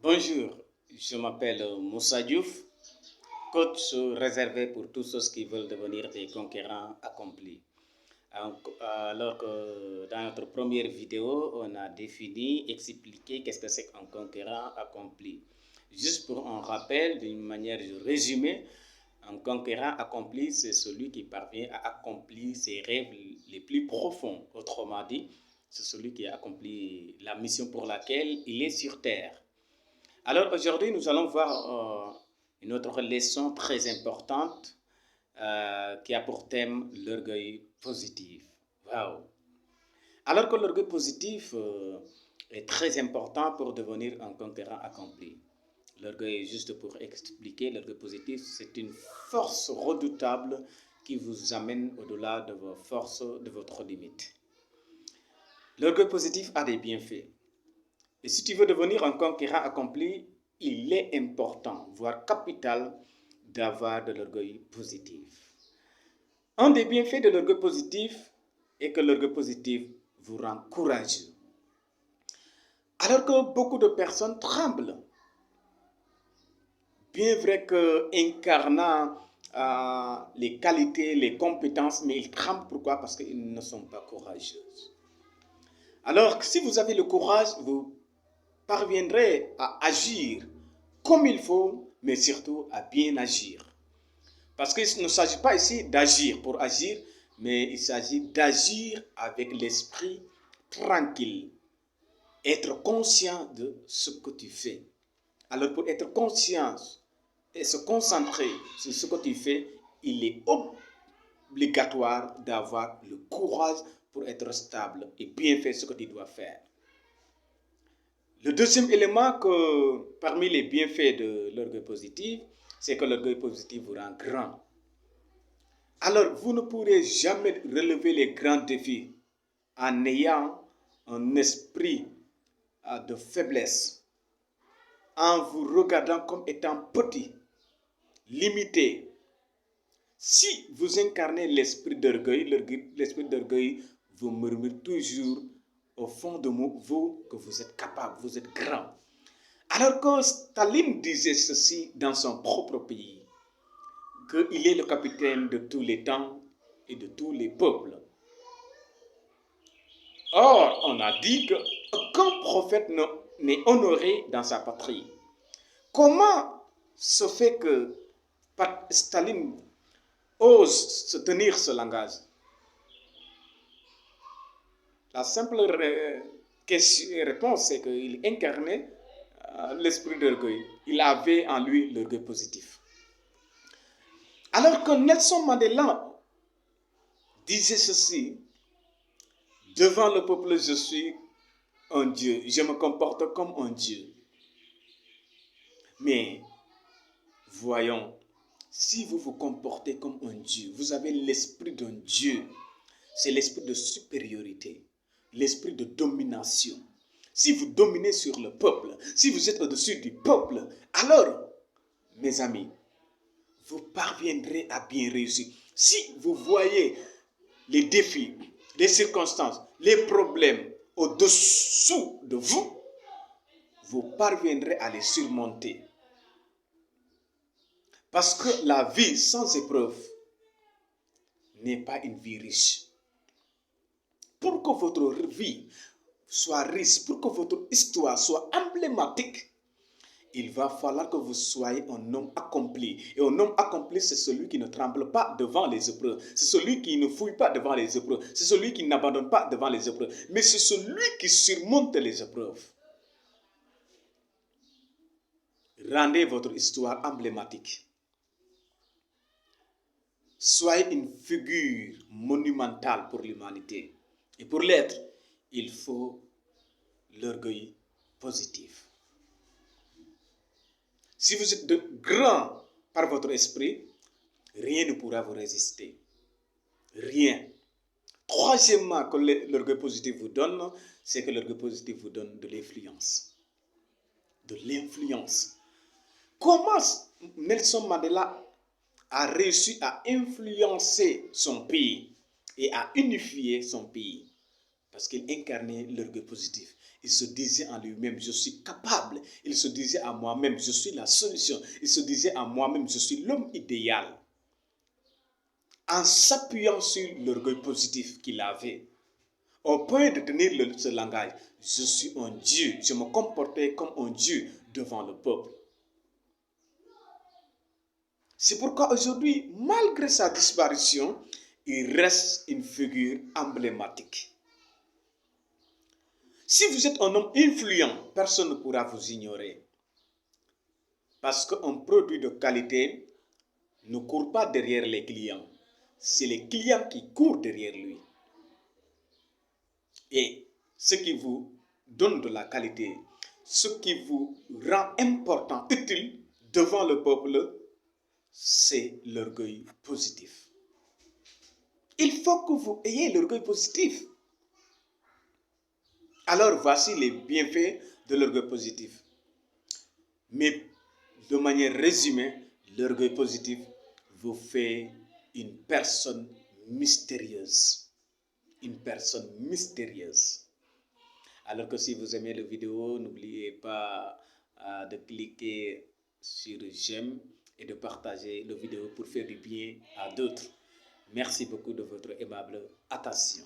Bonjour, je m'appelle Moussa Diouf, coach réservé pour tous ceux qui veulent devenir des conquérants accomplis. Alors que dans notre première vidéo, on a défini, expliqué qu'est-ce que c'est qu'un conquérant accompli. Juste pour un rappel, d'une manière résumée, un conquérant accompli, c'est celui qui parvient à accomplir ses rêves les plus profonds. Autrement dit, c'est celui qui a accompli la mission pour laquelle il est sur Terre. Alors aujourd'hui, nous allons voir une autre leçon très importante qui a pour thème l'orgueil positif. Wow. Alors que l'orgueil positif est très important pour devenir un conquérant accompli. L'orgueil, juste pour expliquer, l'orgueil positif, c'est une force redoutable qui vous amène au-delà de vos forces, de votre limite. L'orgueil positif a des bienfaits. Et si tu veux devenir un conquérant accompli, il est important, voire capital, d'avoir de l'orgueil positif. Un des bienfaits de l'orgueil positif est que l'orgueil positif vous rend courageux. Alors que beaucoup de personnes tremblent, bien vrai qu'incarnant les qualités, les compétences, mais ils tremblent. Pourquoi? Parce qu'ils ne sont pas courageux. Alors, si vous avez le courage, vous parviendrez à agir comme il faut, mais surtout à bien agir. Parce qu'il ne s'agit pas ici d'agir pour agir, mais il s'agit d'agir avec l'esprit tranquille. Être conscient de ce que tu fais. Alors pour être conscient et se concentrer sur ce que tu fais, il est obligatoire d'avoir le courage pour être stable et bien faire ce que tu dois faire. Le deuxième élément parmi les bienfaits de l'orgueil positif, c'est que l'orgueil positif vous rend grand. Alors, vous ne pourrez jamais relever les grands défis en ayant un esprit de faiblesse, en vous regardant comme étant petit, limité. Si vous incarnez l'esprit d'orgueil vous murmure toujours au fond de vous que vous êtes capable, vous êtes grand. Alors que Staline disait ceci dans son propre pays, qu'il est le capitaine de tous les temps et de tous les peuples. Or, on a dit qu'aucun prophète n'est honoré dans sa patrie. Comment se fait que Staline ose se tenir ce langage? La simple réponse, c'est qu'il incarnait l'esprit d'orgueil. Il avait en lui l'orgueil positif. Alors que Nelson Mandela disait ceci, devant le peuple, je suis un Dieu, je me comporte comme un Dieu. Mais voyons, si vous vous comportez comme un Dieu, vous avez l'esprit d'un Dieu, c'est l'esprit de supériorité, l'esprit de domination. Si vous dominez sur le peuple, si vous êtes au-dessus du peuple, alors, mes amis, vous parviendrez à bien réussir. Si vous voyez les défis, les circonstances, les problèmes au-dessous de vous, vous parviendrez à les surmonter. Parce que la vie sans épreuve n'est pas une vie riche. Pour que votre vie soit riche, pour que votre histoire soit emblématique, il va falloir que vous soyez un homme accompli. Et un homme accompli, c'est celui qui ne tremble pas devant les épreuves. C'est celui qui ne fouille pas devant les épreuves. C'est celui qui n'abandonne pas devant les épreuves. Mais c'est celui qui surmonte les épreuves. Rendez votre histoire emblématique. Soyez une figure monumentale pour l'humanité. Et pour l'être, il faut l'orgueil positif. Si vous êtes grand par votre esprit, rien ne pourra vous résister. Rien. Troisièmement, que l'orgueil positif vous donne, c'est que l'orgueil positif vous donne de l'influence. De l'influence. Comment Nelson Mandela a réussi à influencer son pays et à unifier son pays? Parce qu'il incarnait l'orgueil positif. Il se disait en lui-même, je suis capable. Il se disait à moi-même, je suis la solution. Il se disait à moi-même, je suis l'homme idéal. En s'appuyant sur l'orgueil positif qu'il avait, au point de tenir ce langage, je suis un Dieu. Je me comportais comme un Dieu devant le peuple. C'est pourquoi aujourd'hui, malgré sa disparition, il reste une figure emblématique. Si vous êtes un homme influent, personne ne pourra vous ignorer. Parce qu'un produit de qualité ne court pas derrière les clients. C'est les clients qui courent derrière lui. Et ce qui vous donne de la qualité, ce qui vous rend important, utile devant le peuple, c'est l'orgueil positif. Il faut que vous ayez l'orgueil positif. Alors voici les bienfaits de l'orgueil positif. Mais de manière résumée, l'orgueil positif vous fait une personne mystérieuse. Une personne mystérieuse. Alors que si vous aimez la vidéo, n'oubliez pas de cliquer sur j'aime et de partager la vidéo pour faire du bien à d'autres. Merci beaucoup de votre aimable attention.